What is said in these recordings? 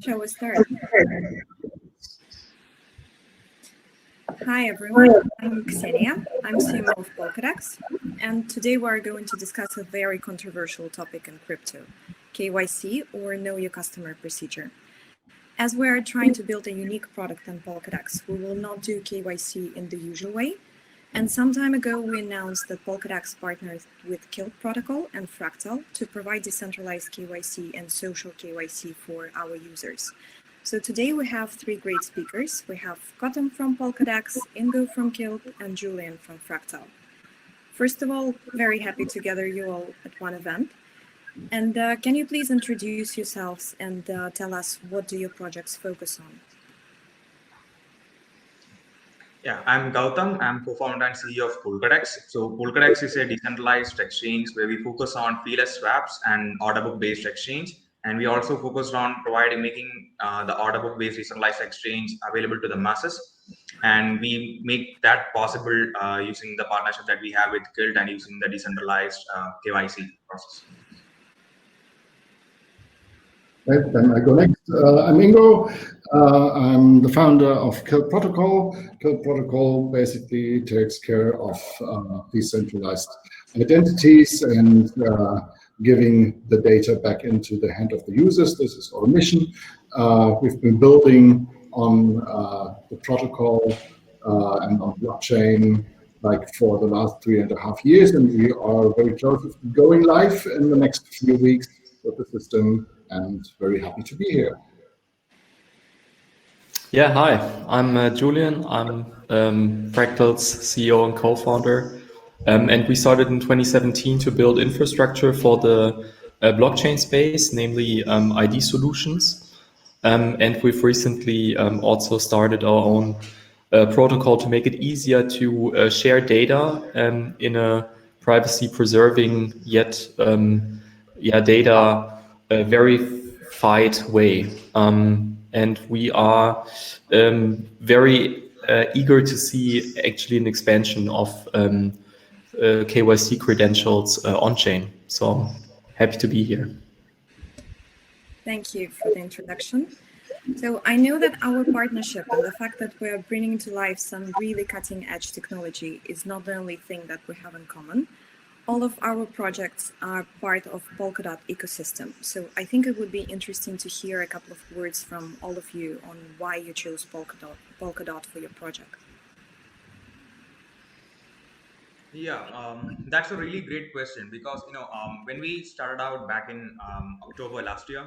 Shall we start? Hi everyone, I'm Ksenia. I'm CMO of Polkadex, and today we are going to discuss a very controversial topic in crypto, KYC, or Know Your Customer procedure. As we are trying to build a unique product on Polkadex, we will not do KYC in the usual way. And some time ago, we announced that Polkadex partnered with Kilt Protocol and Fractal to provide decentralized KYC and social KYC for our users. So today we have three great speakers. We have Gautam from Polkadex, Ingo from Kilt, and Julian from Fractal. First of all, very happy to gather you all at one event. And can you please introduce yourselves and tell us what do your projects focus on? Yeah, I'm Gautam. I'm co-founder and CEO of Polkadex. So Polkadex is a decentralized exchange where we focus on feeless swaps and order book based exchange. And we also focused on making the order book based decentralized exchange available to the masses. And we make that possible using the partnership that we have with Kilt and using the decentralized KYC process. Right, then I go next. I'm Ingo. I'm the founder of Kilt Protocol. Kilt Protocol basically takes care of decentralized identities and giving the data back into the hand of the users. This is our mission. We've been building on the protocol and on blockchain like for the last 3.5 years, and we are very close to going live in the next few weeks with the system. And very happy to be here. Yeah, hi, I'm Julian. I'm Fractal's CEO and co-founder. And we started in 2017 to build infrastructure for the blockchain space, namely ID solutions. And we've recently also started our own protocol to make it easier to share data in a privacy-preserving yet data verified way. And we are very eager to see actually an expansion of KYC credentials on-chain. So I'm happy to be here. Thank you for the introduction. So I know that our partnership and the fact that we are bringing to life some really cutting-edge technology is not the only thing that we have in common. All of our projects are part of Polkadot ecosystem. So I think it would be interesting to hear a couple of words from all of you on why you chose Polkadot for your project. Yeah, that's a really great question because when we started out back in October last year,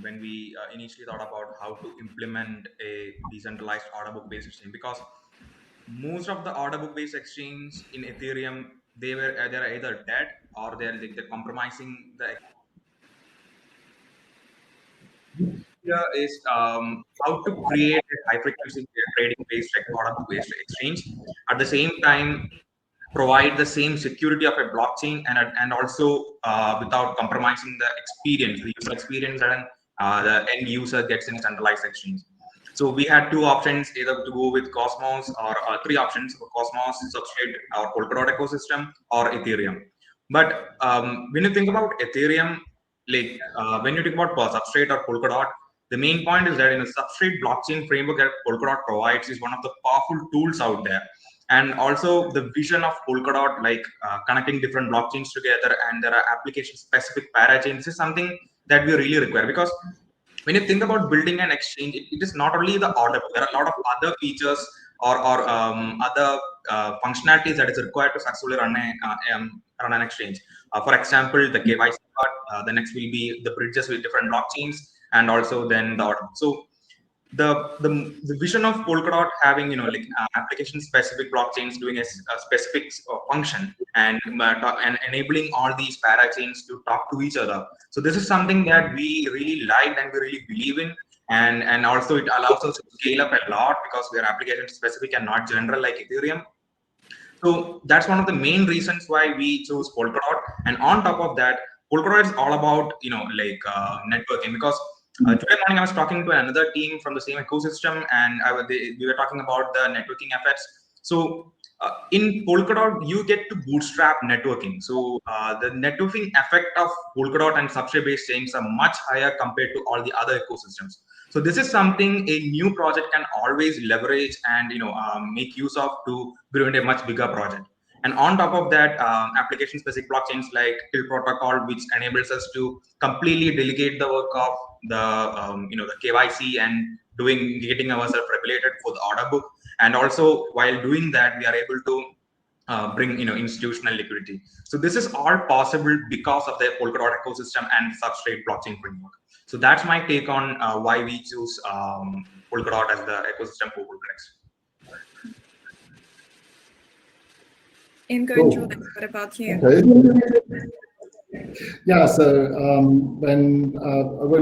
when we initially thought about how to implement a decentralized order book based exchange, because most of the order book based exchange in Ethereum, they're either dead or they're compromising the. Here is how to create a high frequency trading based order book based exchange at the same time provide the same security of a blockchain and also without compromising the experience, the user experience that the end user gets in a centralized exchange. So we had two options, either to go with Cosmos or three options: Cosmos, Substrate, or Polkadot ecosystem, or Ethereum. But when you think about Ethereum, like when you think about Substrate or Polkadot, the main point is that in a Substrate blockchain framework that Polkadot provides is one of the powerful tools out there. And also the vision of Polkadot, like connecting different blockchains together, and there are application-specific parachains, is something that we really require. Because when you think about building an exchange, it is not only the order. There are a lot of other features or other functionalities that is required to successfully run an exchange. For example, the KYC part. The next will be the bridges with different blockchains, and also then the order. So the vision of Polkadot having application specific blockchains doing a specific function and enabling all these parachains to talk to each other. So this is something that we really like and we really believe in, and also it allows us to scale up a lot because we are application specific and not general like Ethereum. So that's one of the main reasons why we chose Polkadot. And on top of that, Polkadot is all about networking, because today morning I was talking to another team from the same ecosystem, and we were talking about the networking efforts. So in Polkadot, you get to bootstrap networking. So the networking effect of Polkadot and substrate-based chains are much higher compared to all the other ecosystems. So this is something a new project can always leverage and make use of to build a much bigger project. And on top of that, application-specific blockchains like Kill Protocol, which enables us to completely delegate the work of the KYC and getting ourselves regulated for the order book. And also, while doing that, we are able to bring institutional liquidity. So this is all possible because of the Polkadot ecosystem and substrate blockchain framework. So that's my take on why we choose Polkadot as the ecosystem for PolkadotX. Ingo and Julian, what about you? Okay. Yeah, so when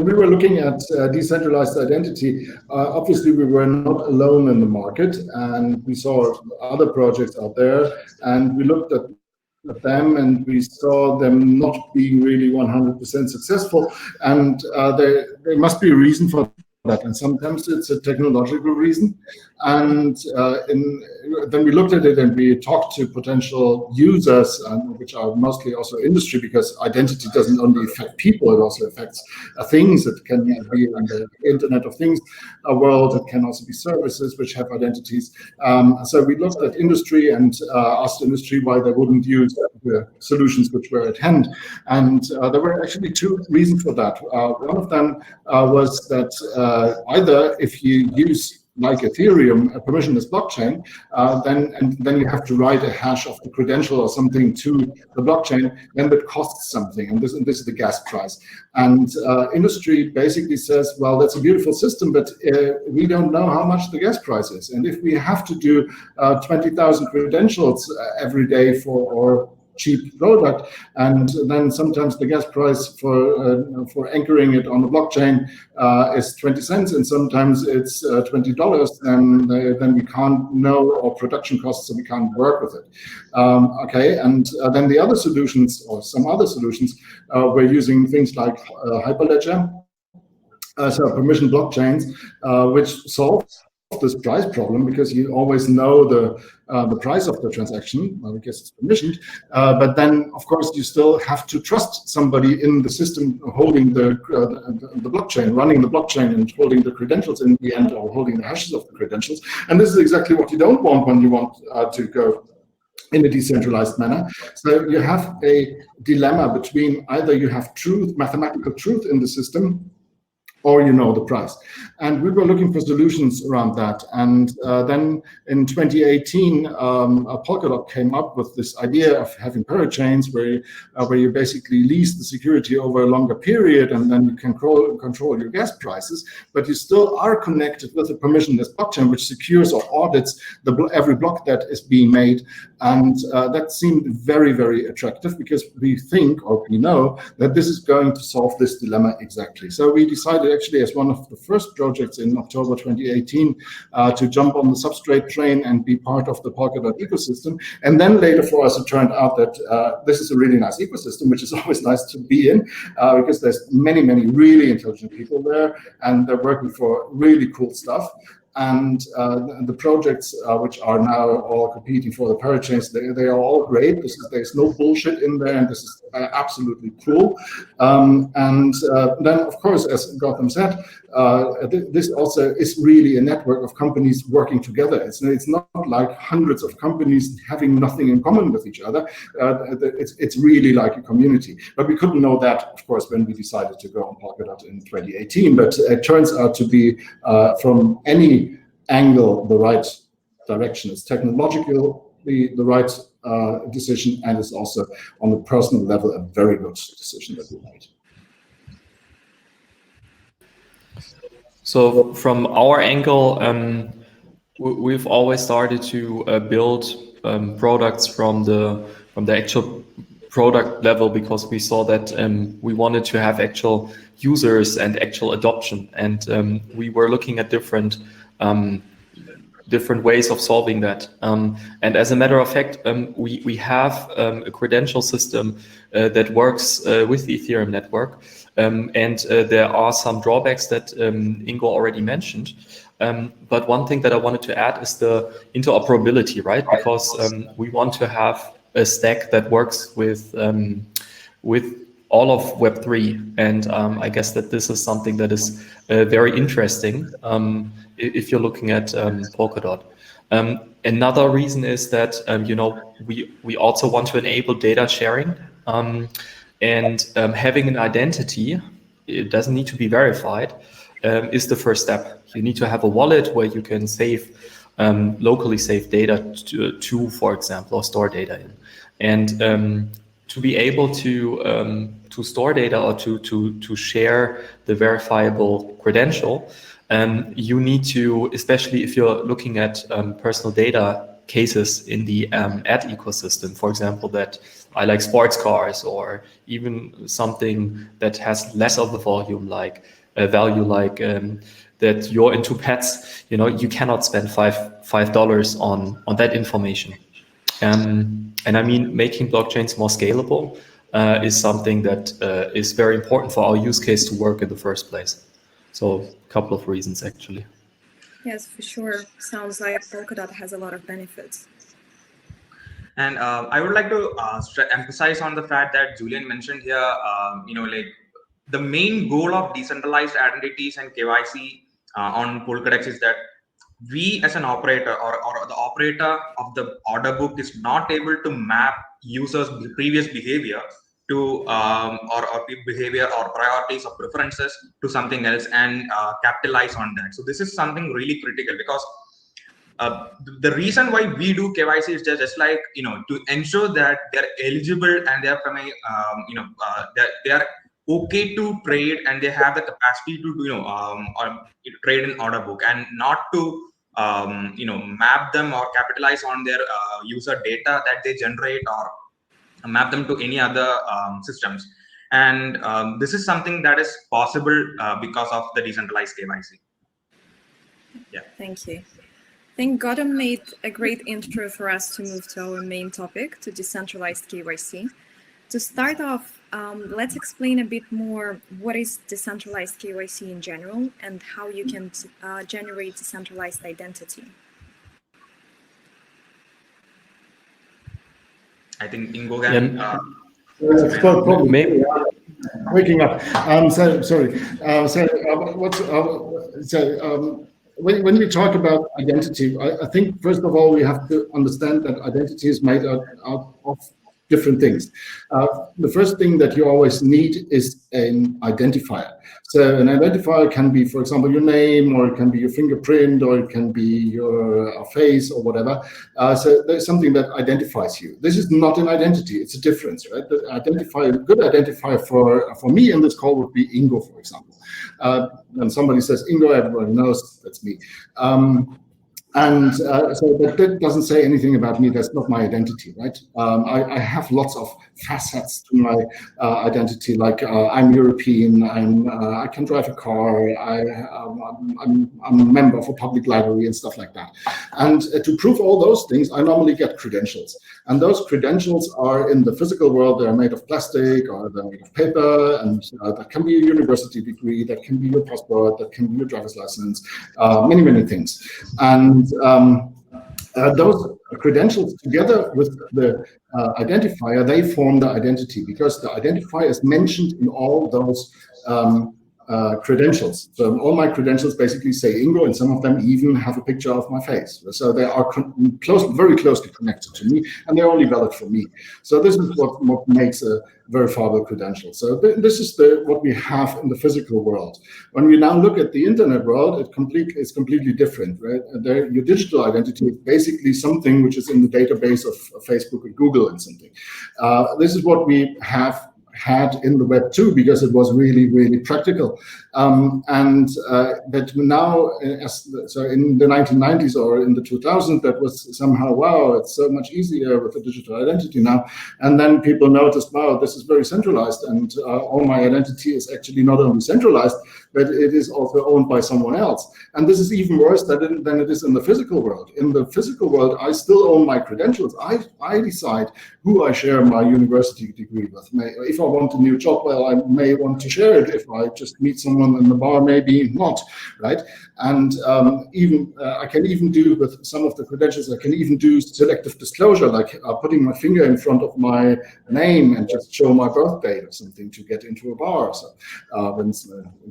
we were looking at decentralized identity, obviously we were not alone in the market, and we saw other projects out there, and we looked at them and we saw them not being really 100% successful, and there must be a reason for that, and sometimes it's a technological reason. And then we looked at it and we talked to potential users, which are mostly also industry, because identity doesn't only affect people, it also affects things. It can be in the Internet of Things world. It can also be services which have identities. So we looked at industry and asked industry why they wouldn't use the solutions which were at hand. And there were actually two reasons for that. One of them was that either if you use like Ethereum, a permissionless blockchain, then you have to write a hash of the credential or something to the blockchain, then that costs something, and this is the gas price. And industry basically says, well, that's a beautiful system, but we don't know how much the gas price is. And if we have to do 20,000 credentials every day for cheap product, and then sometimes the gas price for anchoring it on the blockchain is 20 cents, and sometimes it's $20, and then we can't know, or production costs, so we can't work with it. Okay, and then the other solutions, or some other solutions, we're using things like Hyperledger, so permission blockchains, which solve this price problem, because you always know the price of the transaction, well, I guess it's permissioned, but then of course you still have to trust somebody in the system holding the blockchain, running the blockchain and holding the credentials in the end, or holding the hashes of the credentials. And this is exactly what you don't want when you want to go in a decentralized manner. So you have a dilemma between either you have truth, mathematical truth in the system, or you know the price. And we were looking for solutions around that. And then in 2018, Polkadot came up with this idea of having parachains where you basically lease the security over a longer period, and then you can control your gas prices, but you still are connected with a permissionless blockchain which secures or audits every block that is being made. And that seemed very, very attractive, because we think, or we know, that this is going to solve this dilemma exactly. So we decided, actually, as one of the first projects in October 2018, to jump on the substrate train and be part of the Polkadot ecosystem. And then later for us, it turned out that this is a really nice ecosystem, which is always nice to be in, because there's many, many really intelligent people there, and they're working for really cool stuff. And the projects which are now all competing for the parachains, they are all great. There's no bullshit in there, and this is absolutely cool. And then, of course, as Gautam said, this also is really a network of companies working together. It's not like hundreds of companies having nothing in common with each other. It's really like a community. But we couldn't know that, of course, when we decided to go on Polkadot in 2018. But it turns out to be, from any angle, the right direction. It's technologically the right decision, and it's also on a personal level a very good decision that we made. So from our angle, we've always started to build products from the actual product level, because we saw that we wanted to have actual users and actual adoption, and we were looking at different ways of solving that. And as a matter of fact, we have a credential system that works with the Ethereum network. And there are some drawbacks that Ingo already mentioned. But one thing that I wanted to add is the interoperability, right? Because we want to have a stack that works with all of Web3, and I guess that this is something that is very interesting if you're looking at Polkadot. Another reason is that we also want to enable data sharing, and having an identity. It doesn't need to be verified. Is the first step. You need to have a wallet where you can save locally save data to, for example, or store data in, and to be able to store data or to share the verifiable credential, you need to, especially if you're looking at personal data cases in the ad ecosystem, for example, that I like sports cars, or even something that has less of the volume, like a value like that you're into pets, you cannot spend $5 on that information. And I mean, making blockchains more scalable is something that is very important for our use case to work in the first place. So a couple of reasons, actually. Yes, for sure. Sounds like Polkadot has a lot of benefits. And I would like to emphasize on the fact that Julian mentioned here, like the main goal of decentralized identities and KYC on Polkadex is that we as an operator or the operator of the order book is not able to map users' previous behavior to or behavior or priorities or preferences to something else and capitalize on that. So this is something really critical, because the reason why we do KYC is just like, to ensure that they're eligible and they're from a, that they are okay to trade and they have the capacity to trade in order book, and not to map them or capitalize on their user data that they generate or map them to any other systems. And this is something that is possible because of the decentralized KYC. Yeah. Thank you. I think Gautam made a great intro for us to move to our main topic, to decentralized KYC. To start off, let's explain a bit more what is decentralized KYC in general and how you can generate decentralized identity. I think Ingo can. Maybe. Waking up. Sorry. When we talk about identity, I think first of all we have to understand that identity is made out of different things. The first thing that you always need is an identifier. So an identifier can be, for example, your name, or it can be your fingerprint, or it can be your face or whatever. So there's something that identifies you. This is not an identity, it's a difference, right? The identifier, a good identifier for me in this call would be Ingo, for example. When somebody says Ingo, everybody knows that's me. So that doesn't say anything about me. That's not my identity, right? I have lots of facets to my identity, like I'm European, I can drive a car, I'm a member of a public library and stuff like that. And to prove all those things, I normally get credentials. And those credentials are in the physical world. They're made of plastic or they're made of paper, and that can be a university degree, that can be your passport, that can be your driver's license, many, many things. And those credentials together with the identifier, they form the identity, because the identifier is mentioned in all those credentials. So all my credentials basically say Ingo, and some of them even have a picture of my face. So they are very closely connected to me, and they're only valid for me. So this is what makes a verifiable credential. So this is what we have in the physical world. When we now look at the internet world, it's completely different, right? Your digital identity is basically something which is in the database of Facebook and Google and something. This is what we have had in the web too, because it was really, really practical. But now, so in the 1990s or in the 2000s, that was somehow, wow, it's so much easier with the digital identity now. And then people noticed, wow, this is very centralized, and all my identity is actually not only centralized, but it is also owned by someone else. And this is even worse than it is in the physical world. In the physical world, I still own my credentials. I decide who I share my university degree with. If I want a new job, well, I may want to share it. If I just meet someone someone in the bar, maybe not, right? And even I can even do with some of the credentials, I can even do selective disclosure, like putting my finger in front of my name and just show my birth date or something to get into a bar, so when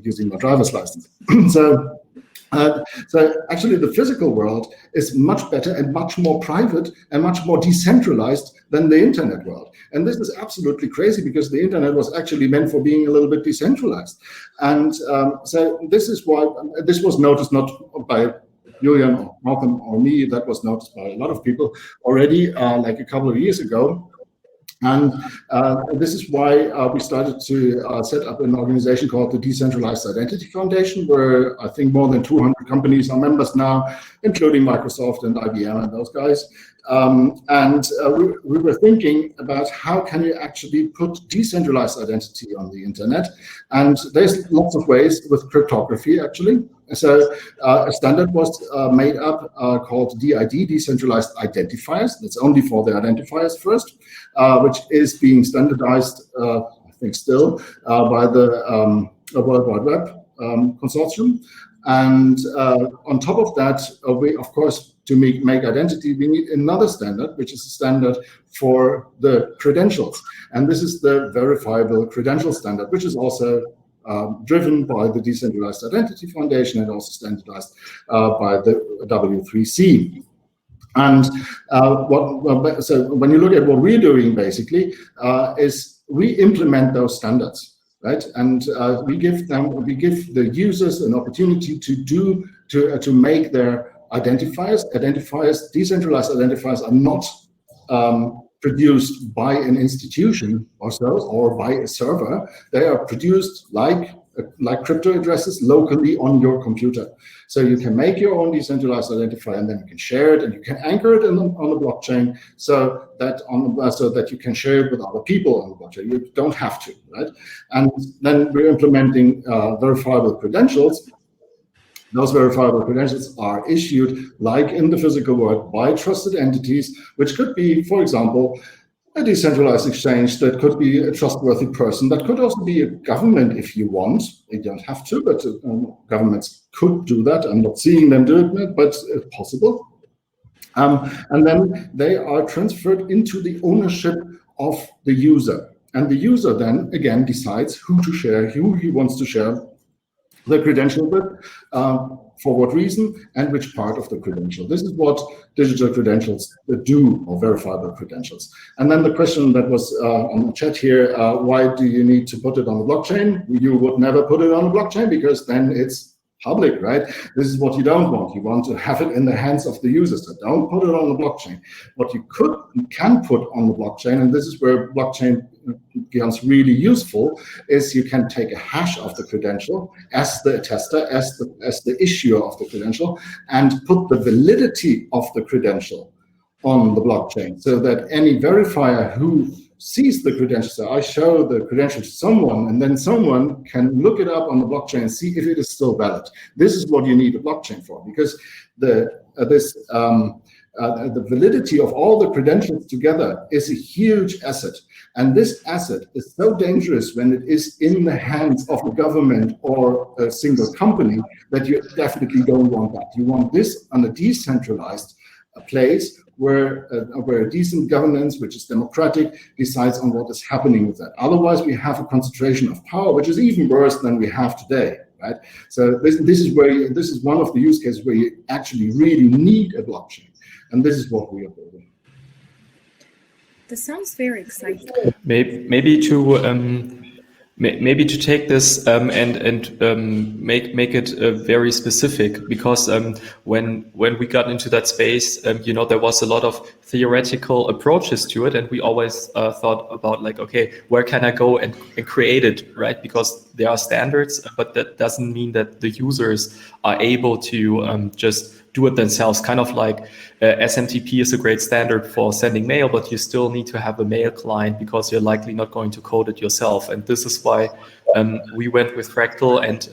using my driver's license. So actually the physical world is much better and much more private and much more decentralized than the internet world. And this is absolutely crazy because the internet was actually meant for being a little bit decentralized. And so this is why this was noticed not by Julian or Malcolm or me, that was noticed by a lot of people already like a couple of years ago. And this is why we started to set up an organization called the Decentralized Identity Foundation, where I think more than 200 companies are members now, including Microsoft and IBM and those guys. We were thinking about how can you actually put decentralized identity on the internet. And there's lots of ways with cryptography, actually. So a standard was made up called DID, Decentralized Identifiers. That's only for the identifiers first, which is being standardized, I think still, by the World Wide Web Consortium. And on top of that, we, of course, to make identity, we need another standard, which is a standard for the credentials. And this is the verifiable credential standard, which is also driven by the Decentralized Identity Foundation and also standardized by the W3C. And so when you look at what we're doing, basically, is we implement those standards. Right, and we give the users an opportunity to make their identifiers. Decentralized identifiers are not produced by an institution or so, or by a server. They are produced like crypto addresses locally on your computer. So you can make your own decentralized identifier, and then you can share it, and you can anchor it on the blockchain, so that you can share it with other people on the blockchain. You don't have to, right? And then we're implementing verifiable credentials. Those verifiable credentials are issued, like in the physical world, by trusted entities, which could be, for example, a decentralized exchange, that could be a trustworthy person, that could also be a government if you want. You don't have to, but governments could do that. I'm not seeing them do it, but it's possible. And then they are transferred into the ownership of the user. And the user then, again, decides who to share, who he wants to share the credential with, for what reason, and which part of the credential. This is what digital credentials do, or verifiable credentials. And then the question that was on the chat here, why do you need to put it on the blockchain? You would never put it on the blockchain because then it's public, right? This is what you don't want. You want to have it in the hands of the users. So don't put it on the blockchain. What you can put on the blockchain, and this is where blockchain becomes really useful, is you can take a hash of the credential as the attester, as the issuer of the credential, and put the validity of the credential on the blockchain, so that any verifier who sees the credential, so I show the credential to someone, and then someone can look it up on the blockchain and see if it is still valid. This is what you need a blockchain for, because the validity of all the credentials together is a huge asset. And this asset is so dangerous when it is in the hands of a government or a single company that you definitely don't want that. You want this on a decentralized place where a decent governance, which is democratic, decides on what is happening with that. Otherwise, we have a concentration of power, which is even worse than we have today, right? So this is one of the use cases where you actually really need a blockchain, and this is what we are building. This sounds very exciting. Maybe to take this and make it very specific, because when we got into that space, there was a lot of theoretical approaches to it, and we always thought about, like, okay, where can I go and create it, right? Because there are standards, but that doesn't mean that the users are able to just do it themselves. Kind of like SMTP is a great standard for sending mail, but you still need to have a mail client because you're likely not going to code it yourself. And this is why we went with Fractal and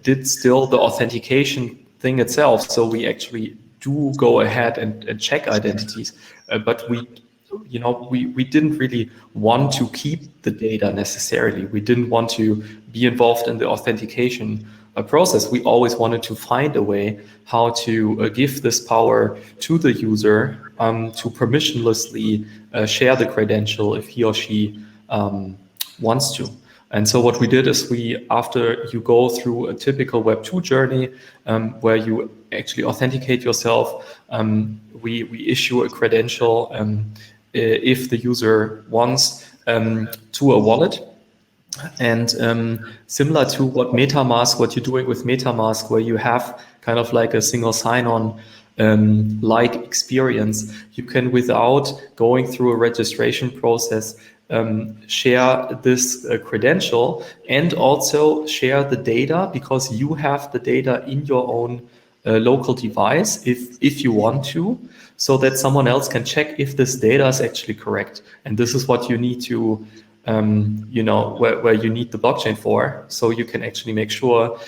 did still the authentication thing itself. So we actually do go ahead and check identities, but we didn't really want to keep the data necessarily. We didn't want to be involved in the authentication process. We always wanted to find a way how to give this power to the user to permissionlessly share the credential if he or she wants to. And so what we did is after you go through a typical Web 2 journey where you actually authenticate yourself, we issue a credential if the user wants to a wallet. And similar to what you're doing with MetaMask, where you have kind of like a single sign-on like experience, you can, without going through a registration process, share this credential and also share the data, because you have the data in your own local device if you want to, so that someone else can check if this data is actually correct. And this is what you need to where you need the blockchain for, so you can actually make sure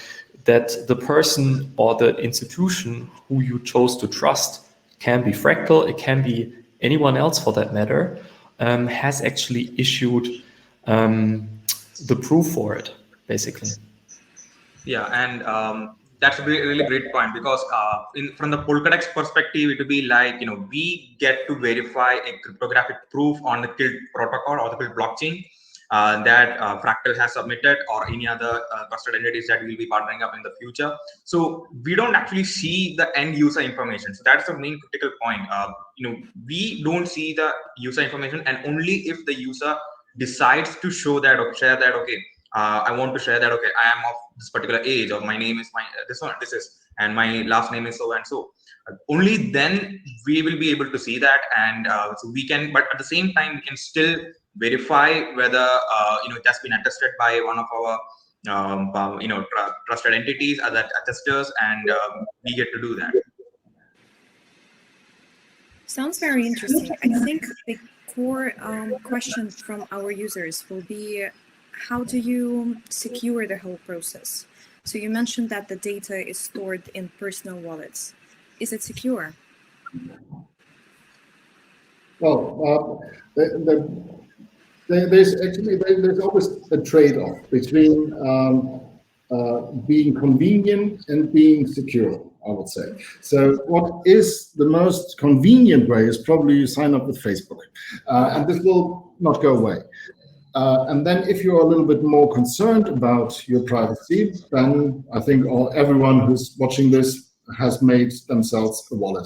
that the person or the institution who you chose to trust, can be Fractal, it can be anyone else for that matter, has actually issued the proof for it, basically. Yeah, and that's a really great point, because from the Polkadot's perspective, it would be like, we get to verify a cryptographic proof on the KILT protocol or the KILT blockchain that Fractal has submitted, or any other trusted entities that will be partnering up in the future. So we don't actually see the end user information. So that's the main critical point. We don't see the user information, and only if the user decides to show that or share that, okay, I want to share that, okay, I am of this particular age, or my name is this is, and my last name is so and so. Only then we will be able to see that, and so we can. But at the same time, we can still verify whether it has been attested by one of our trusted entities, other attesters, and we get to do that. Sounds very interesting. I think the core question from our users will be, how do you secure the whole process? So you mentioned that the data is stored in personal wallets. Is it secure? Well, there's always a trade-off between being convenient and being secure, I would say. So what is the most convenient way is probably you sign up with Facebook, and this will not go away. And then if you're a little bit more concerned about your privacy, then I think everyone who's watching this has made themselves a wallet.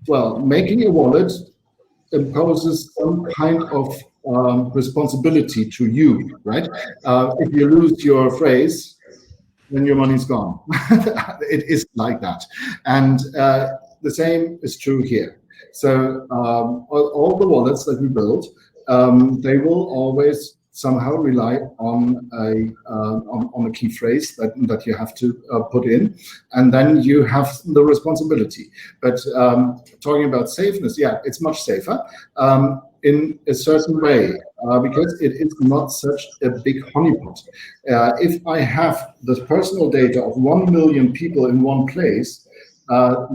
Well, making a wallet imposes some kind of responsibility to you, right? If you lose your phrase, then your money's gone. It is like that. And the same is true here. So all the wallets that we build, they will always somehow rely on a key phrase that you have to put in, and then you have the responsibility. But talking about safeness, yeah, it's much safer in a certain way because it is not such a big honeypot. If I have the personal data of 1 million people in one place,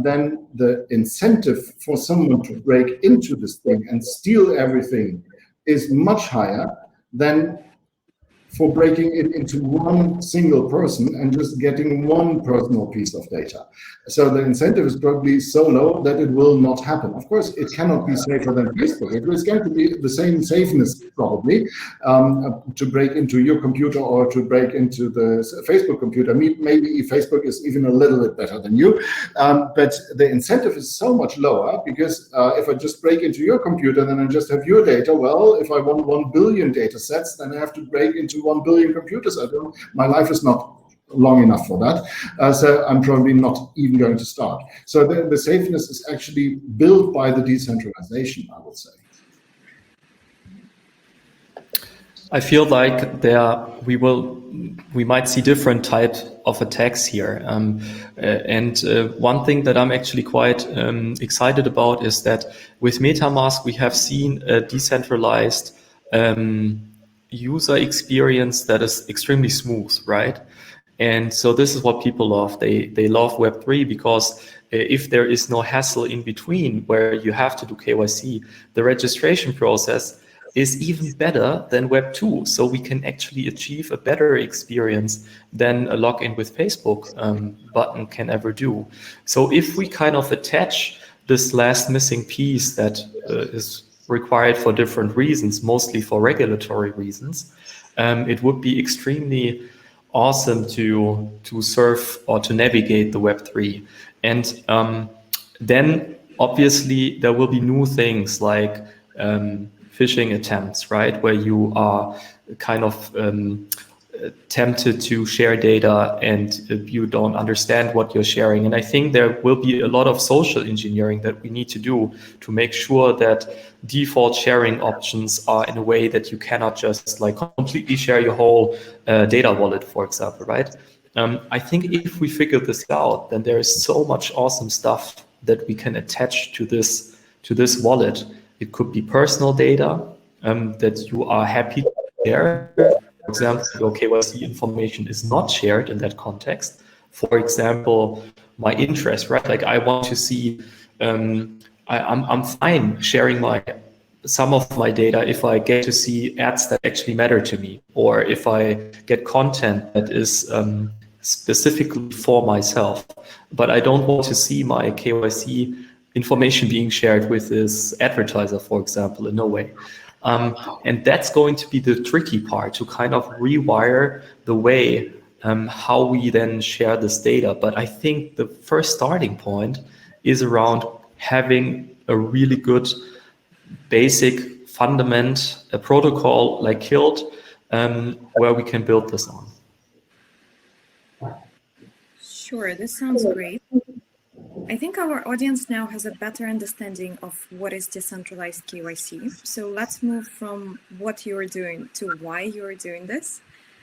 then the incentive for someone to break into this thing and steal everything is much higher than for breaking it into one single person and just getting one personal piece of data. So the incentive is probably so low that it will not happen. Of course, it cannot be safer than Facebook. It is going to be the same safeness probably to break into your computer or to break into the Facebook computer. Maybe Facebook is even a little bit better than you, but the incentive is so much lower because if I just break into your computer, then I just have your data. Well, if I want 1 billion data sets, then I have to break into 1 billion computers. My life is not long enough for that. So I'm probably not even going to start. So the safeness is actually built by the decentralization, I would say. I feel like we might see different types of attacks here. And one thing that I'm actually quite excited about is that with MetaMask, we have seen a decentralized user experience that is extremely smooth, right? And so this is what people love. They love Web3 because if there is no hassle in between where you have to do KYC, the registration process is even better than Web 2. So we can actually achieve a better experience than a login with Facebook button can ever do. So if we kind of attach this last missing piece that is required for different reasons, mostly for regulatory reasons, it would be extremely awesome to serve or to navigate the Web3. And then obviously there will be new things like phishing attempts, right? Where you are kind of tempted to share data and you don't understand what you're sharing. And I think there will be a lot of social engineering that we need to do to make sure that default sharing options are in a way that you cannot just like completely share your whole data wallet, for example, right? I think if we figure this out, then there is so much awesome stuff that we can attach to this wallet. It could be personal data that you are happy to share. For example, your KYC information is not shared in that context. For example, my interest, right? Like I want to see, I'm fine sharing some of my data if I get to see ads that actually matter to me, or if I get content that is specifically for myself. But I don't want to see my KYC information being shared with this advertiser, for example, in no way. And that's going to be the tricky part, to kind of rewire the way how we then share this data. But I think the first starting point is around having a really good basic fundament, a protocol like KILT, where we can build this on. Sure, this sounds great. I think our audience now has a better understanding of what is decentralized KYC. So let's move from what you're doing to why you're doing this.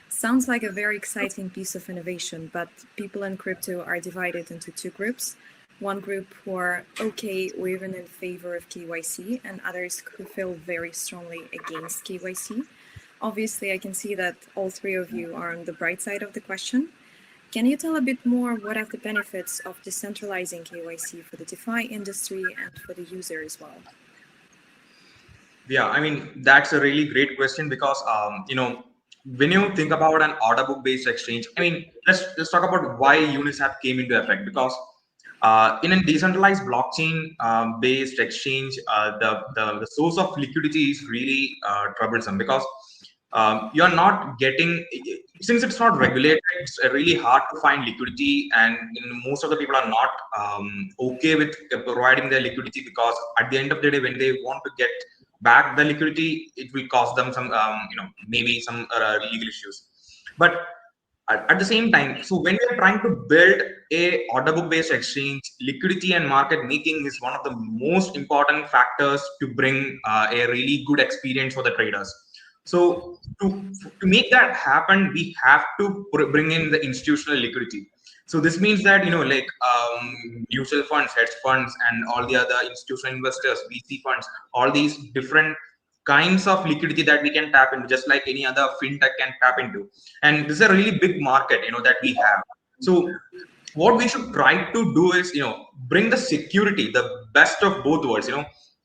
Sounds like a very exciting piece of innovation, but people in crypto are divided into two groups. One group who are okay or even in favor of KYC, and others who feel very strongly against KYC. Obviously, I can see that all three of you are on the bright side of the question. Can you tell a bit more what are the benefits of decentralizing KYC for the DeFi industry and for the user as well? Yeah, I mean, that's a really great question because, when you think about an order book based exchange, I mean, let's talk about why Uniswap came into effect. Because in a decentralized blockchain based exchange, the source of liquidity is really troublesome because you're not getting, since it's not regulated, it's really hard to find liquidity, and most of the people are not okay with providing their liquidity, because at the end of the day, when they want to get back the liquidity, it will cost them some maybe some legal issues. But at the same time, so when we are trying to build a order book based exchange, liquidity and market making is one of the most important factors to bring a really good experience for the traders. So to make that happen, we have to bring in the institutional liquidity. So this means that mutual funds, hedge funds, and all the other institutional investors, VC funds, all these different kinds of liquidity that we can tap into, just like any other fintech can tap into. And this is a really big market, that we have. So what we should try to do is, bring the security, the best of both worlds,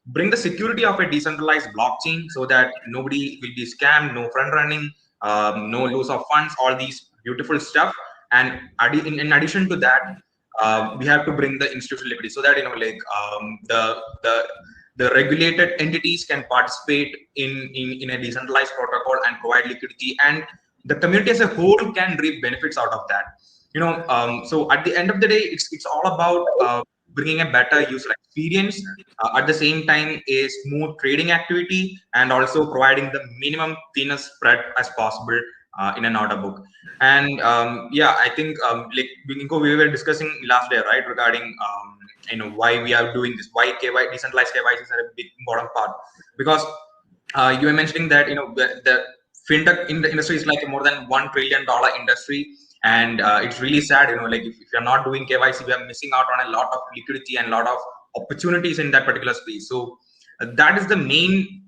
bring the security of a decentralized blockchain so that nobody will be scammed, no front running, no loss of funds, all these beautiful stuff. And in addition to that, we have to bring the institutional liquidity so that the regulated entities can participate in a decentralized protocol and provide liquidity, and the community as a whole can reap benefits out of that. So at the end of the day, it's all about bringing a better user experience, at the same time a smooth trading activity, and also providing the minimum thinnest spread as possible in an order book. And I think we were discussing last day, right, regarding why we are doing this, why decentralized KYC is a big important part, because you were mentioning that the fintech in the industry is like more than $1 trillion industry, and it's really sad, if you're not doing KYC, we are missing out on a lot of liquidity and a lot of opportunities in that particular space. So that is the main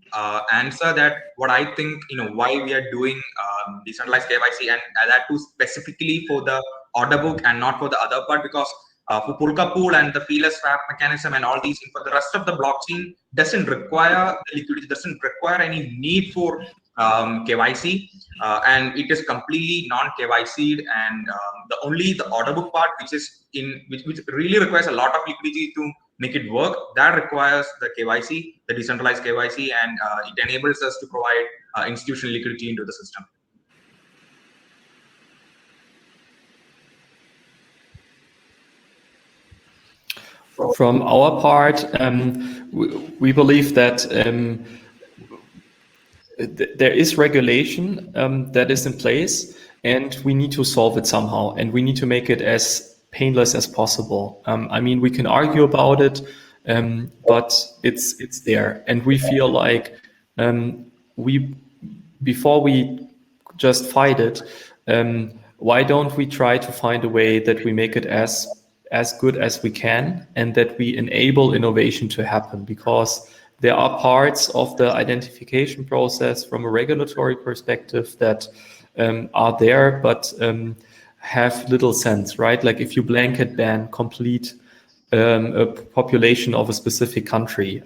answer that what I think, why we are doing decentralized KYC, and that too specifically for the order book and not for the other part, because for Polka pool and the feelers swap mechanism and all these, for the rest of the blockchain doesn't require the liquidity, doesn't require any need for KYC, and it is completely non-KYC'd, and the order book part, which really requires a lot of liquidity to make it work, that requires the KYC, the decentralized KYC, and it enables us to provide institutional liquidity into the system. From our part, we believe that there is regulation that is in place, and we need to solve it somehow, and we need to make it as painless as possible. I mean, we can argue about it, but it's there, and we feel like before we just fight it, why don't we try to find a way that we make it as good as we can, and that we enable innovation to happen, because there are parts of the identification process from a regulatory perspective that are there, but have little sense, right? Like if you blanket ban complete a population of a specific country,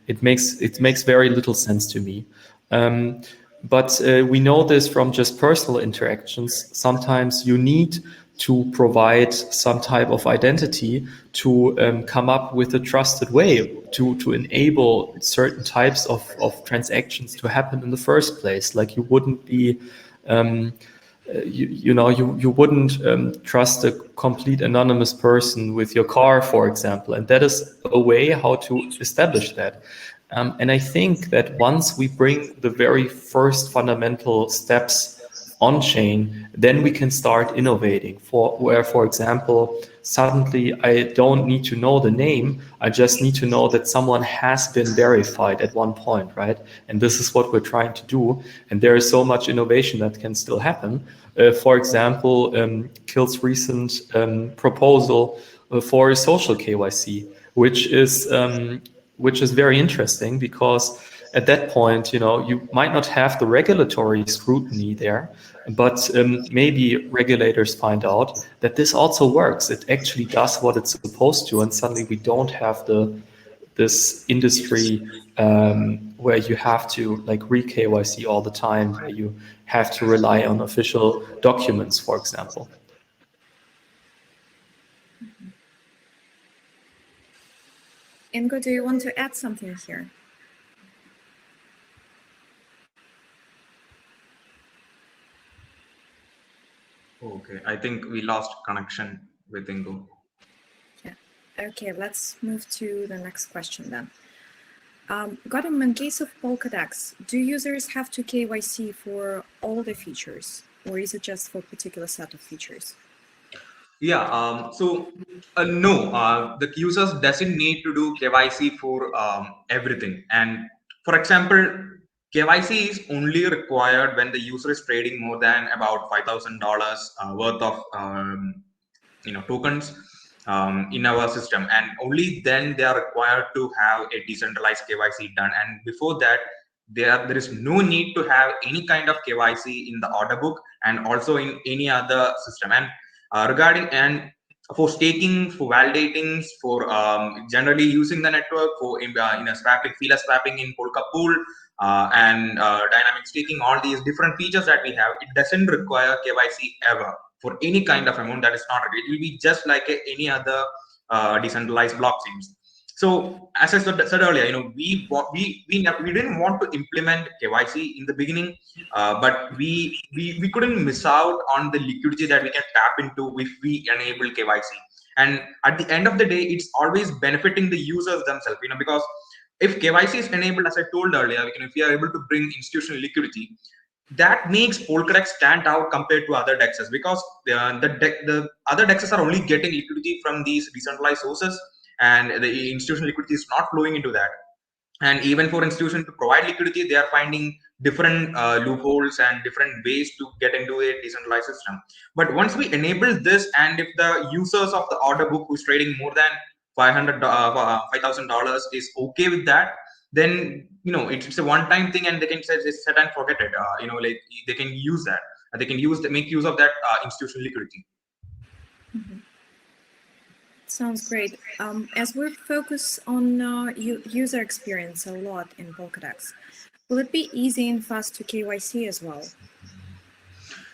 it makes very little sense to me. But we know this from just personal interactions. Sometimes you need to provide some type of identity to come up with a trusted way to enable certain types of transactions to happen in the first place. Like you wouldn't be, you wouldn't trust a complete anonymous person with your car, for example. And that is a way how to establish that. And I think that once we bring the very first fundamental steps on chain, then we can start innovating. For example, suddenly I don't need to know the name. I just need to know that someone has been verified at one point, right? And this is what we're trying to do. And there is so much innovation that can still happen. For example, Kill's recent proposal for a social KYC, which is very interesting, because at that point, you might not have the regulatory scrutiny there, but maybe regulators find out that this also works. It actually does what it's supposed to, and suddenly we don't have this industry where you have to like re-KYC all the time, where you have to rely on official documents, for example. Ingo, do you want to add something here? Okay, I think we lost connection with Ingo. Yeah. Okay, let's move to the next question then. Gautam, in case of Polkadx, do users have to KYC for all the features, or is it just for a particular set of features? Yeah, no, the users doesn't need to do KYC for everything. And for example, KYC is only required when the user is trading more than about $5,000 worth of tokens in our system, and only then they are required to have a decentralized KYC done. And before that, there is no need to have any kind of KYC in the order book and also in any other system. And regarding and for staking, for validating, for generally using the network for swapping, feeler swapping in Polka pool and dynamic staking, all these different features that we have, it doesn't require KYC ever for any kind of amount that is not ready. It will be just like any other decentralized blockchains. So as I said earlier, we didn't want to implement KYC in the beginning, but we couldn't miss out on the liquidity that we can tap into if we enable KYC. And at the end of the day, it's always benefiting the users themselves, because if KYC is enabled, as I told earlier, if we are able to bring institutional liquidity, that makes Polkadx stand out compared to other DEXs, because the other DEXs are only getting liquidity from these decentralized sources, and the institutional liquidity is not flowing into that. And even for institutions to provide liquidity, they are finding different loopholes and different ways to get into a decentralized system. But once we enable this, and if the users of the order book who's trading more than $5,000 is okay with that, then it's a one-time thing, and they can just set and forget it. Like they can use that. They can make use of that institutional liquidity. Mm-hmm. Sounds great. As we focus on user experience a lot in Polkadot, will it be easy and fast to KYC as well?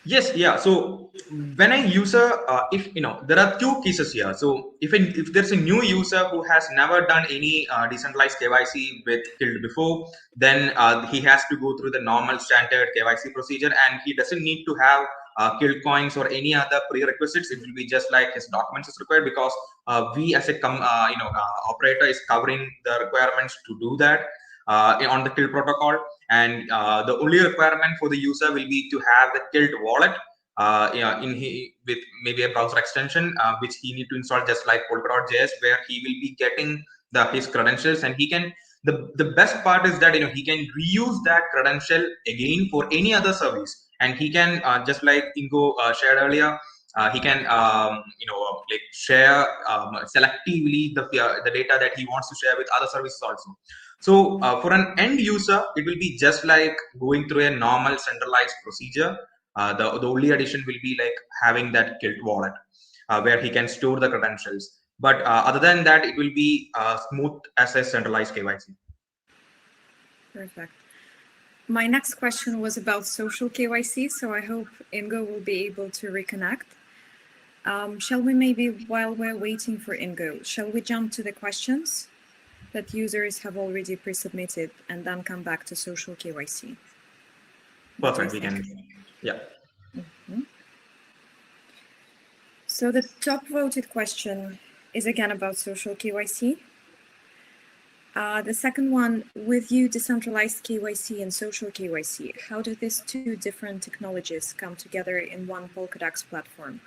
Yes, yeah. So when a user, if there are two cases here. So if there's a new user who has never done any decentralized KYC with Guild before, then he has to go through the normal standard KYC procedure, and he doesn't need to have Guild coins or any other prerequisites. It will be just like his documents is required, because we as a operator is covering the requirements to do that on the Guild protocol. And the only requirement for the user will be to have the Guild wallet with maybe a browser extension, which he need to install just like Polkadot.js, where he will be getting his credentials, and he can. The best part is that he can reuse that credential again for any other service, and he can just like Ingo shared earlier. He can like share selectively the data that he wants to share with other services also. So for an end user, it will be just like going through a normal centralized procedure. The only addition will be like having that Guild wallet where he can store the credentials. But other than that, it will be smooth as a centralized KYC. Perfect. My next question was about social KYC, so I hope Ingo will be able to reconnect. Shall we maybe, while we're waiting for Ingo, shall we jump to the questions that users have already pre-submitted and then come back to social KYC? Perfect, we can, yeah. Mm-hmm. So the top voted question is again about social KYC. The second one, with you, decentralized KYC and social KYC, how do these two different technologies come together in one Polkadot platform?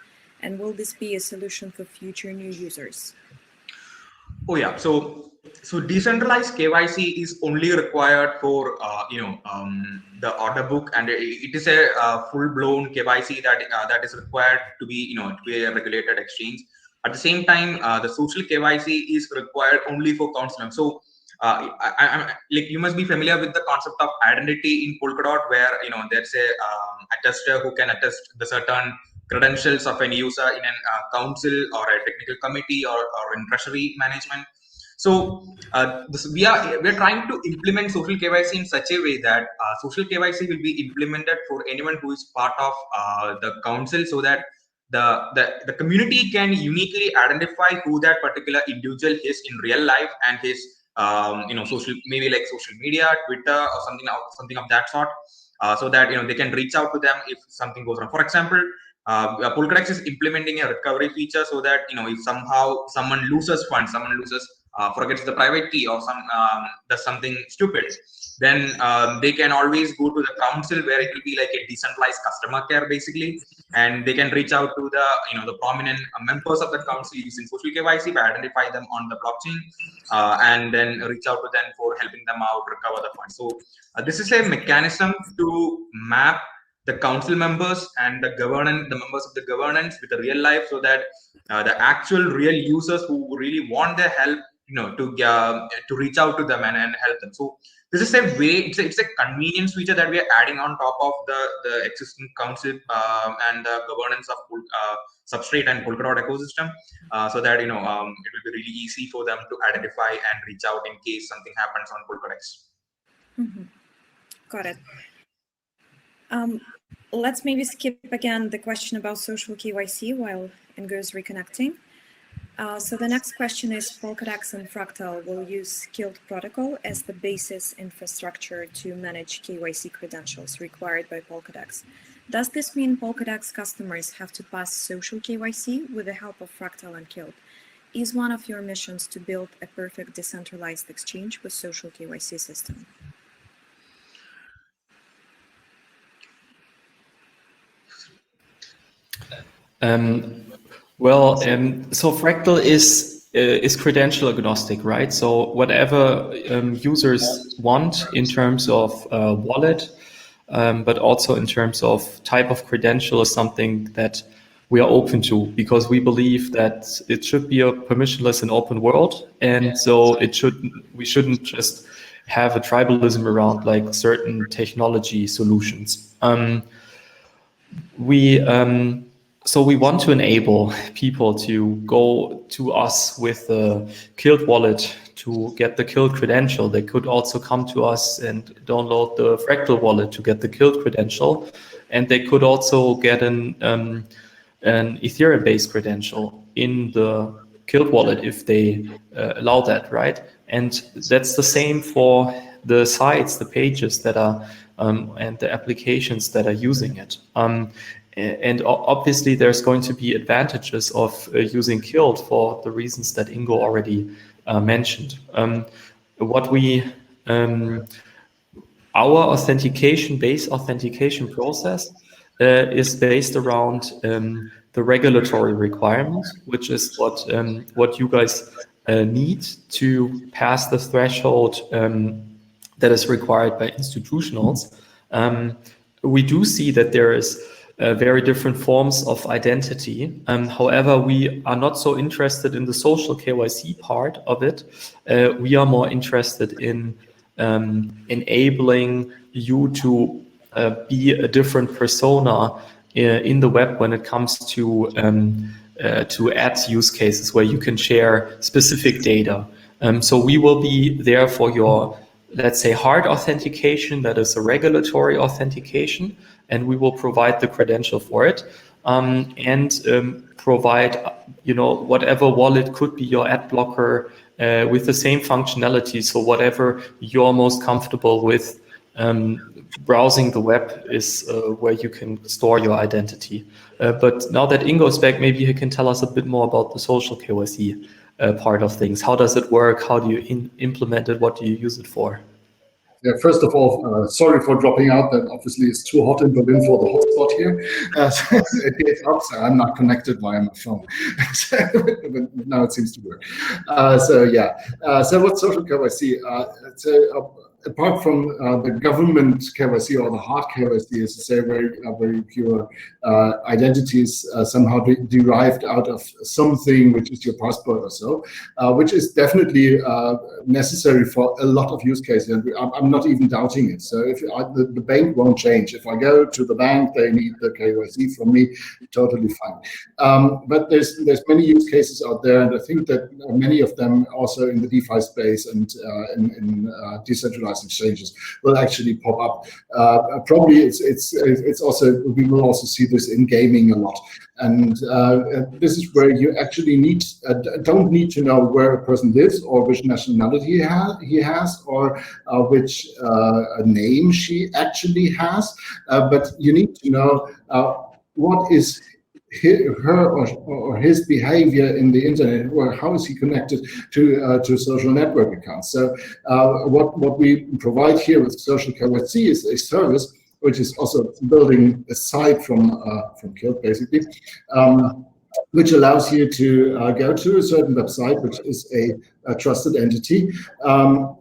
And will this be a solution for future new users? Oh yeah, so decentralized KYC is only required for the order book, and it is a full-blown KYC that is required to be to be a regulated exchange. At the same time, the social KYC is required only for council. So I'm like, you must be familiar with the concept of identity in Polkadot, where there's a attester who can attest the certain credentials of any user in a council or a technical committee or in treasury management. So we're trying to implement social KYC in such a way that social KYC will be implemented for anyone who is part of the council, so that the community can uniquely identify who that particular individual is in real life, and his social, maybe like social media, Twitter, or something of that sort, so that they can reach out to them if something goes wrong. For example, Polkadot is implementing a recovery feature, so that if somehow someone loses funds, forgets the private key, or does something stupid, then they can always go to the council, where it will be like a decentralized customer care basically, and they can reach out to the prominent members of the council using social KYC, by identify them on the blockchain, and then reach out to them for helping them out recover the funds. So this is a mechanism to map the council members and the members of the governance with the real life, so that the actual real users who really want their help, to reach out to them and help them. So this is a way, it's a convenience feature that we are adding on top of the existing council and the governance of Substrate and Polkadot ecosystem, so that it will be really easy for them to identify and reach out in case something happens on Polkadot. Mm-hmm. Got it. Let's maybe skip again the question about social KYC while Ingo is reconnecting. So the next question is, Polkadot and Fractal will use Guild protocol as the basis infrastructure to manage KYC credentials required by Polkadot. Does this mean Polkadot's customers have to pass social KYC with the help of Fractal and Guild? Is one of your missions to build a perfect decentralized exchange with social KYC system? So Fractal is credential agnostic, right? So whatever users want in terms of wallet, but also in terms of type of credential, is something that we are open to, because we believe that it should be a permissionless and open world, and so we shouldn't just have a tribalism around like certain technology solutions. So we want to enable people to go to us with the Kilt wallet to get the Kilt credential. They could also come to us and download the Fractal wallet to get the Kilt credential, and they could also get an Ethereum-based credential in the Kilt wallet if they allow that, right? And that's the same for the sites, the pages that are and the applications that are using it. And obviously, there's going to be advantages of using Kilt for the reasons that Ingo already mentioned. Our base authentication process is based around the regulatory requirements, which is what you guys need to pass the threshold that is required by institutionals. We do see that there is very different forms of identity. However, we are not so interested in the social KYC part of it. We are more interested in enabling you to be a different persona in the web when it comes to ads use cases where you can share specific data. So we will be there for your, let's say, hard authentication, that is a regulatory authentication, and we will provide the credential for it, and provide, whatever wallet could be your ad blocker with the same functionality. So whatever you're most comfortable with, browsing the web is where you can store your identity. But now that Ingo is back, maybe he can tell us a bit more about the social KYC part of things. How does it work? How do you implement it? What do you use it for? Yeah, first of all, sorry for dropping out. That obviously it's too hot in Berlin for the hotspot here. It gets up, so I'm not connected via my phone. But now it seems to work. So what's social KYC? Apart from the government KYC or the hard KYC, is to say very pure identities somehow derived out of something which is your passport or so, which is definitely necessary for a lot of use cases. And I'm not even doubting it. So if the bank won't change. If I go to the bank, they need the KYC from me, totally fine. But there's many use cases out there, and I think that many of them also in the DeFi space and in decentralized exchanges will actually pop up. Probably it's also, we will also see this in gaming a lot, and this is where you actually don't need to know where a person lives or which nationality he has or which name she actually has, but you need to know what is her or his behavior in the internet, or how is he connected to social network accounts. So what we provide here with social KYC is a service which is also building aside from Kilt, basically, which allows you to go to a certain website, which is a trusted entity,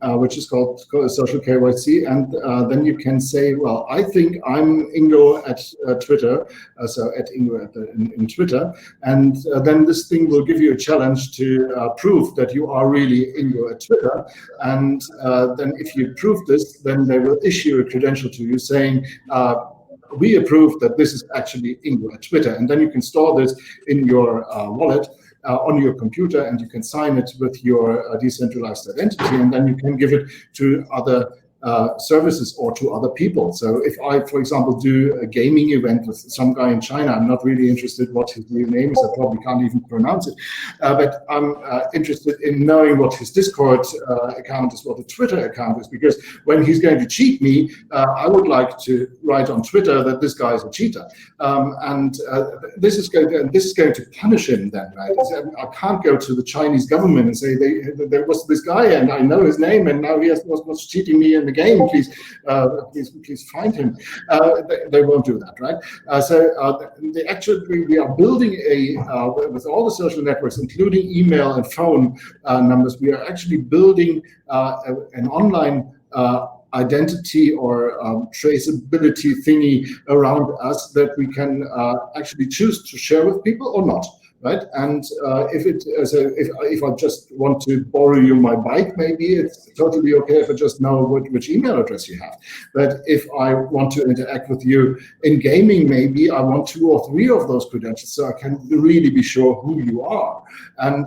which is called social KYC, and then you can say, well, I think I'm Ingo at Twitter, so at Ingo in Twitter, and then this thing will give you a challenge to prove that you are really Ingo at Twitter, and then if you prove this, then they will issue a credential to you saying, we approve that this is actually Ingo at Twitter, and then you can store this in your wallet on your computer, and you can sign it with your decentralized identity, and then you can give it to other services or to other people. So if I, for example, do a gaming event with some guy in China, I'm not really interested what his real name is. I probably can't even pronounce it, but I'm interested in knowing what his Discord account is, what the Twitter account is, because when he's going to cheat me, I would like to write on Twitter that this guy is a cheater, and this is going to punish him then, right? I can't go to the Chinese government and say there was this guy and I know his name and now he was cheating me in the game. Please find him. They won't do that, right? We are building with all the social networks, including email and phone numbers. We are actually building an online identity or traceability thingy around us that we can actually choose to share with people or not. right? And if I just want to borrow you my bike, maybe it's totally okay if I just know which email address you have. But if I want to interact with you in gaming, maybe I want 2 or 3 of those credentials, so I can really be sure who you are. And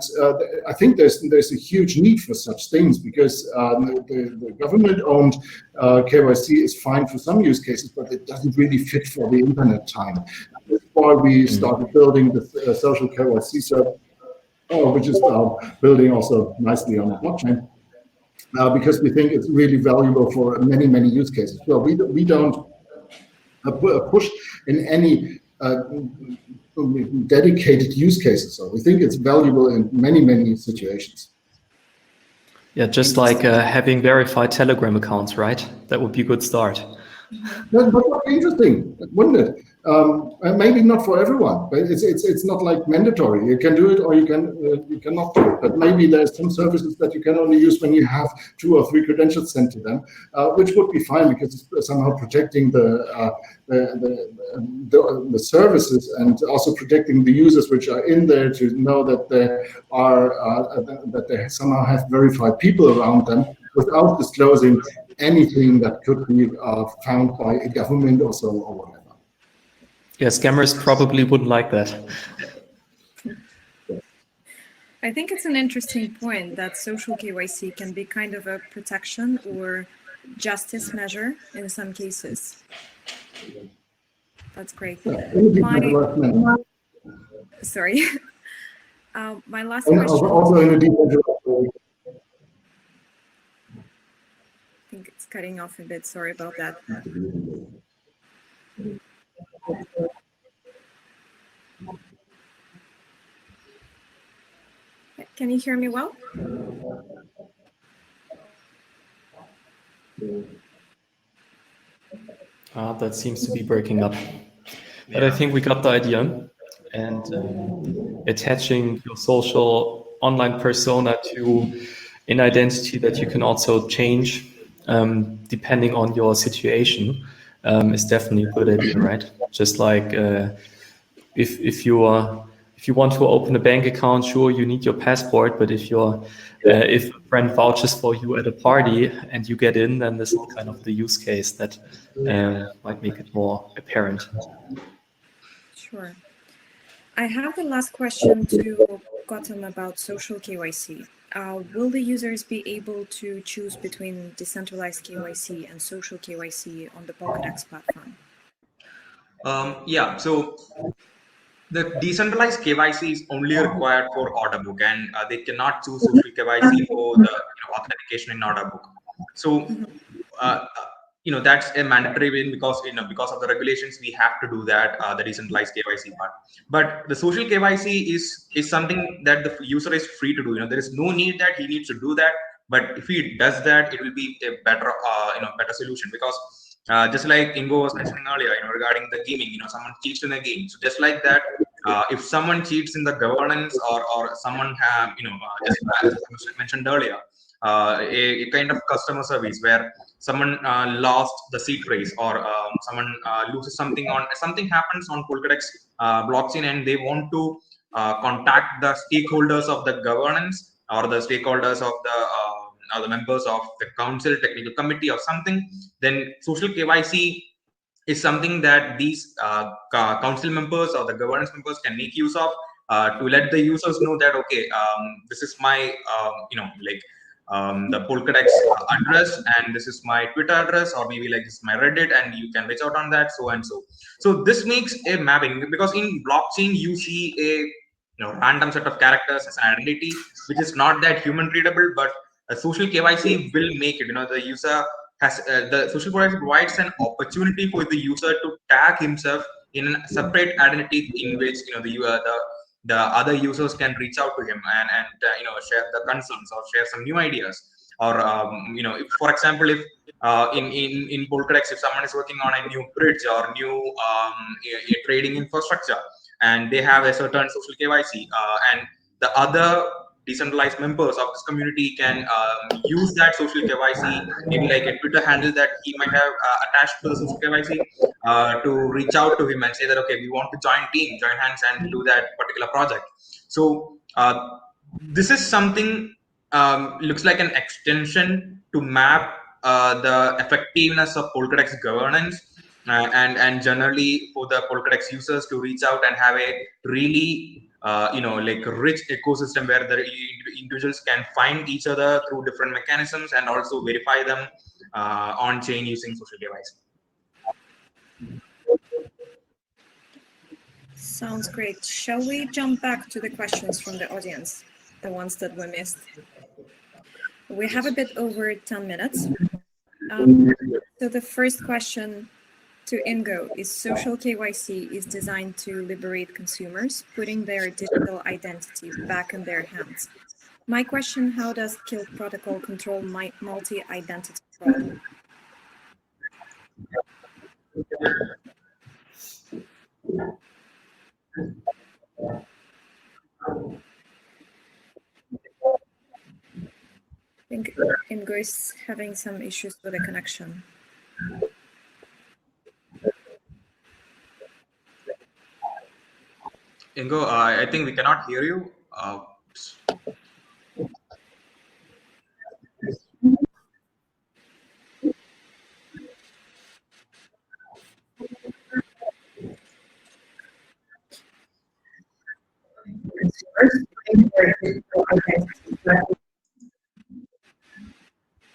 I think there's a huge need for such things, because the government-owned KYC is fine for some use cases, but it doesn't really fit for the internet time. That's why we started building the social KYC service, which is building also nicely on the blockchain, because we think it's really valuable for many, many use cases. Well, we don't push in any dedicated use cases, so we think it's valuable in many, many situations. Yeah, just like having verified Telegram accounts, right? That would be a good start. That would be interesting, wouldn't it? Maybe not for everyone, but it's not like mandatory. You can do it or you cannot do it. But maybe there's some services that you can only use when you have 2 or 3 credentials sent to them, which would be fine, because it's somehow protecting the services, and also protecting the users which are in there, to know that they somehow have verified people around them, without disclosing anything that could be found by a government or so, or whatever. Yeah, scammers probably wouldn't like that. I think it's an interesting point that social KYC can be kind of a protection or justice measure in some cases. That's great. Sorry. My last question. Also in a decentralized. I think it's cutting off a bit. Sorry about that. Can you hear me well? That seems to be breaking up. But I think we got the idea. And attaching your social online persona to an identity that you can also change depending on your situation is definitely a good idea, right? Just like if you want to open a bank account, sure, you need your passport, but if a friend vouches for you at a party and you get in, then this is kind of the use case that might make it more apparent. Sure. I have the last question to Gautam about social KYC. Will the users be able to choose between decentralized KYC and social KYC on the Pokédex platform? Yeah, so the decentralized KYC is only required for order book, and they cannot choose social KYC for the authentication in order book. So that's a mandatory win, because because of the regulations we have to do that, the decentralized KYC part. But the social KYC is something that the user is free to do. There is no need that he needs to do that, but if he does that, it will be a better better solution, because just like Ingo was mentioning earlier, regarding the gaming, someone cheats in a game. So just like that, if someone cheats in the governance, or someone just as I mentioned earlier, a kind of customer service where someone lost the seed phrase, or someone loses something happens on Pokédex blockchain, and they want to contact the stakeholders of the governance, or the stakeholders of the members of the council, technical committee, or something, then social KYC is something that these council members or the governance members can make use of, to let the users know that, okay, this is my the Pokédex address, and this is my Twitter address, or maybe like this is my Reddit, and you can reach out on that, so and so. So this makes a mapping, because in blockchain you see a random set of characters as an identity, which is not that human readable, but a social KYC will make it. The user has the social KYC provides an opportunity for the user to tag himself in a separate identity, in which the other users can reach out to him and share the concerns, or share some new ideas, or if, for example, if in Pokédex, if someone is working on a new bridge or new a trading infrastructure, and they have a certain social KYC, and the other decentralized members of this community can use that social KYC, maybe like a Twitter handle that he might have attached to the social KYC, to reach out to him and say that, okay, we want to join hands and do that particular project. So this is something looks like an extension to map the effectiveness of Polkadot's governance, and generally for the Polkadot users to reach out and have a really like rich ecosystem where the individuals can find each other through different mechanisms and also verify them on chain using social KYC. Sounds great. Shall we jump back to the questions from the audience, the ones that we missed? We have a bit over 10 minutes. So the first question to Ingo is: social KYC is designed to liberate consumers, putting their digital identity back in their hands. My question: how does Kill Protocol control multi-identity fraud? I think Ingo is having some issues with the connection. Ingo, I think we cannot hear you.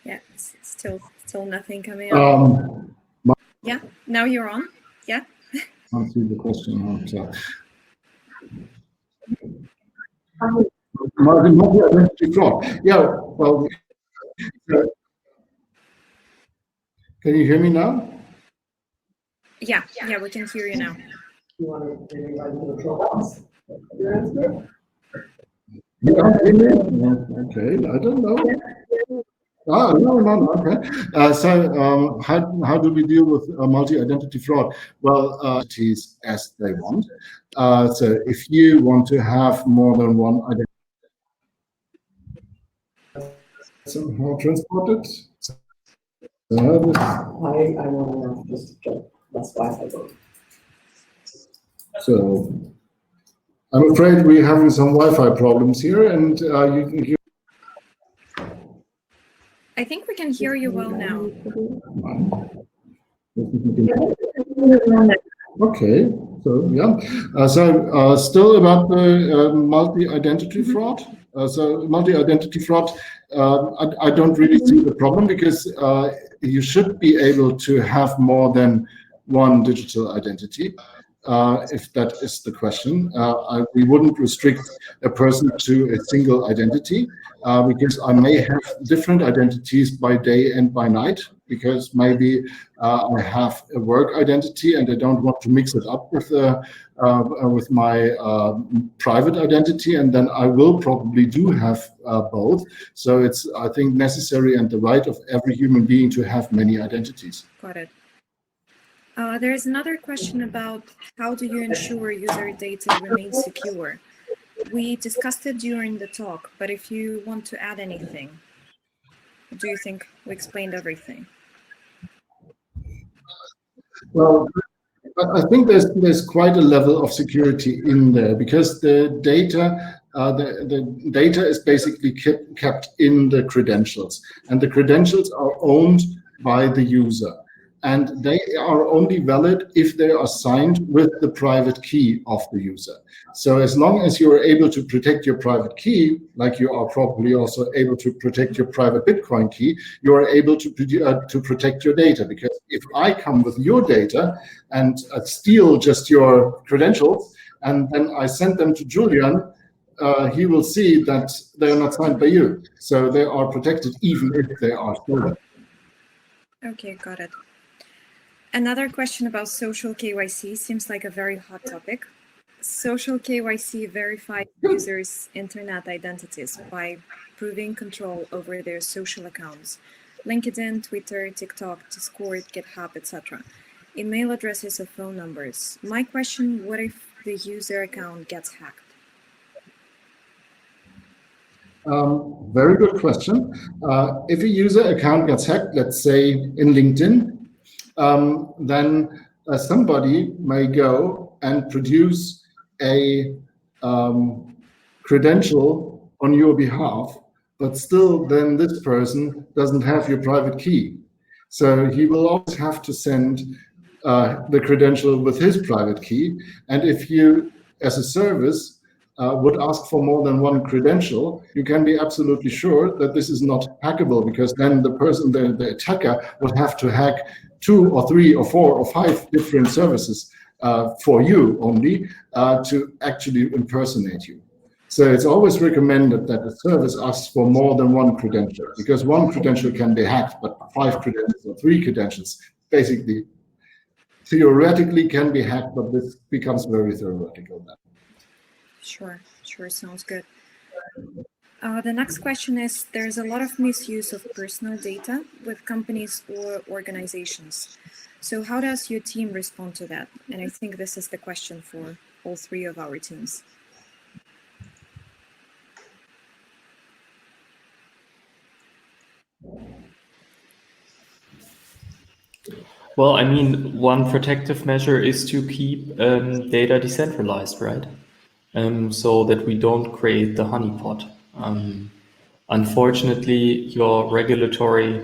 Yeah, still nothing coming up. Yeah, now you're on. Yeah. Answer the question. Multi-identity fraud. Yeah. Well, can you hear me now? Yeah, we can hear you now. You want to hear me? Okay, I don't know. No. Okay. So how do we deal with multi-identity fraud? Well, entities as they want. So if you want to have more than one identity somehow transported, I want to just check. That's why I go. So I'm afraid we're having some Wi-Fi problems here, and you can hear. I think we can hear you well now. Okay, so yeah, still about the multi-identity fraud. So multi-identity fraud, I don't really see the problem, because you should be able to have more than one digital identity. If that is the question, we wouldn't restrict a person to a single identity, because I may have different identities by day and by night, because maybe I have a work identity and I don't want to mix it up with my private identity, and then I will probably do have both. So it's, I think, necessary and the right of every human being to have many identities. Got it. There is another question about how do you ensure user data remains secure? We discussed it during the talk, but if you want to add anything, do you think we explained everything? Well, I think there's quite a level of security in there, because the data the data is basically kept in the credentials, and the credentials are owned by the user, and they are only valid if they are signed with the private key of the user. So as long as you are able to protect your private key, like you are probably also able to protect your private Bitcoin key, you are able to protect your data. Because if I come with your data and steal just your credentials, and then I send them to Julian, he will see that they are not signed by you. So they are protected even if they are stolen. Okay, got it. Another question about social KYC seems like a very hot topic. Social KYC verifies users' internet identities by proving control over their social accounts, LinkedIn, Twitter, TikTok, Discord, GitHub, etc., email addresses or phone numbers. My question, what if the user account gets hacked? Very good question. If a user account gets hacked, let's say in LinkedIn, then somebody may go and produce a credential on your behalf, but still then this person doesn't have your private key. So he will always have to send the credential with his private key. And if you, as a service, would ask for more than one credential, you can be absolutely sure that this is not hackable, because then the person, the attacker, would have to hack 2 or 3 or 4 or 5 different services for you only to actually impersonate you. So it's always recommended that a service asks for more than one credential, because one credential can be hacked, but 5 credentials or 3 credentials basically theoretically can be hacked, but this becomes very theoretical then. Sure, sounds good. The next question is, there's a lot of misuse of personal data with companies or organizations. So how does your team respond to that? And I think this is the question for all 3 of our teams. Well, I mean, one protective measure is to keep data decentralized, right? So that we don't create the honeypot. Unfortunately, you're regulatory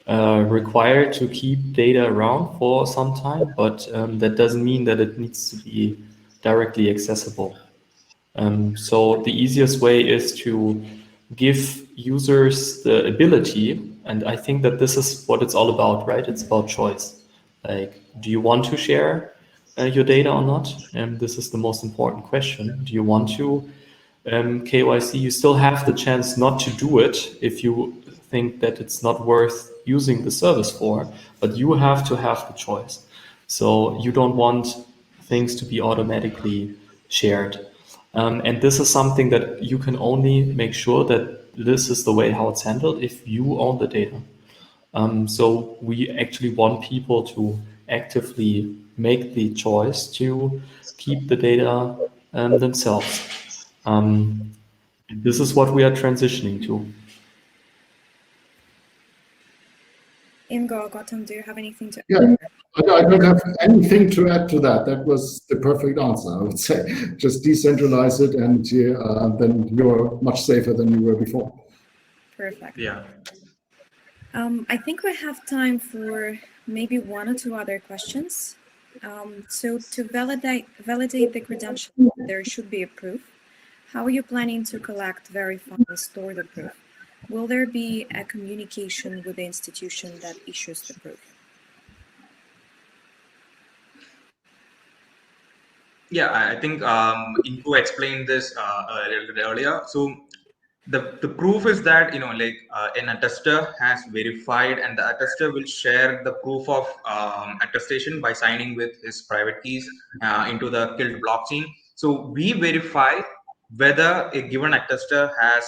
required to keep data around for some time, but that doesn't mean that it needs to be directly accessible. So the easiest way is to give users the ability, and I think that this is what it's all about, right? It's about choice. Like, do you want to share your data or not? And this is the most important question. Do you want to KYC? You still have the chance not to do it if you think that it's not worth using the service for, but you have to have the choice. So you don't want things to be automatically shared. And this is something that you can only make sure that this is the way how it's handled if you own the data. So we actually want people to actively make the choice to keep the data themselves. This is what we are transitioning to. Ingo, Gautam, do you have anything to add? Yeah, I don't have anything to add to that. That was the perfect answer, I would say. Just decentralize it, and then you're much safer than you were before. Perfect. Yeah. I think we have time for maybe 1 or 2 other questions. So to validate the credential, there should be a proof. How are you planning to collect, verify, and store the proof? Will there be a communication with the institution that issues the proof? Yeah, I think Inko explained this a little bit earlier. So the proof is that, an attester has verified, and the attester will share the proof of attestation by signing with his private keys into the KILT blockchain. So we verify whether a given attester has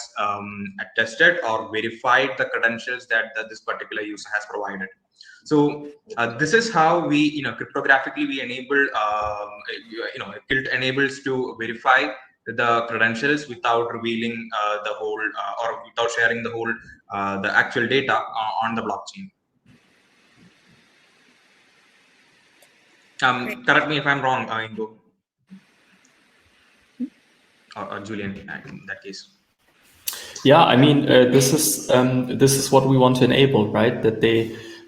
attested or verified the credentials that this particular user has provided. So this is how we, cryptographically we enable, KILT enables to verify the credentials without revealing the whole or without sharing the whole the actual data on the blockchain. Correct me if I'm wrong, Ingo or Julian in that case. Yeah, I mean, this is what we want to enable, right? That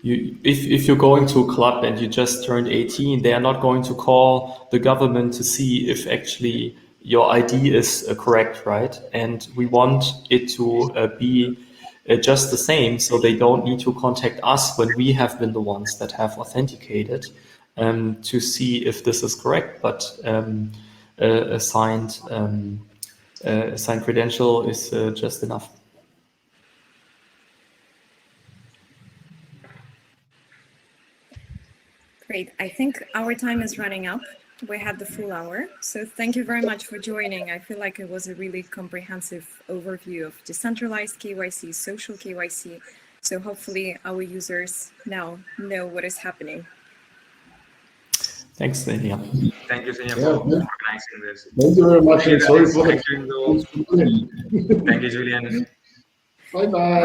if you're going to a club and you just turned 18, they are not going to call the government to see if actually your ID is correct, right? And we want it to be just the same, so they don't need to contact us when we have been the ones that have authenticated to see if this is correct. But a signed credential is just enough. Great. I think our time is running up. We had the full hour. So thank you very much for joining. I feel like it was a really comprehensive overview of decentralized KYC, social KYC. So hopefully our users now know what is happening. Thanks, Xenia. Thank you, Xenia, Yeah, for yeah. organizing this. Thank you very much, and sorry for the. Thank you, Julian. Bye bye.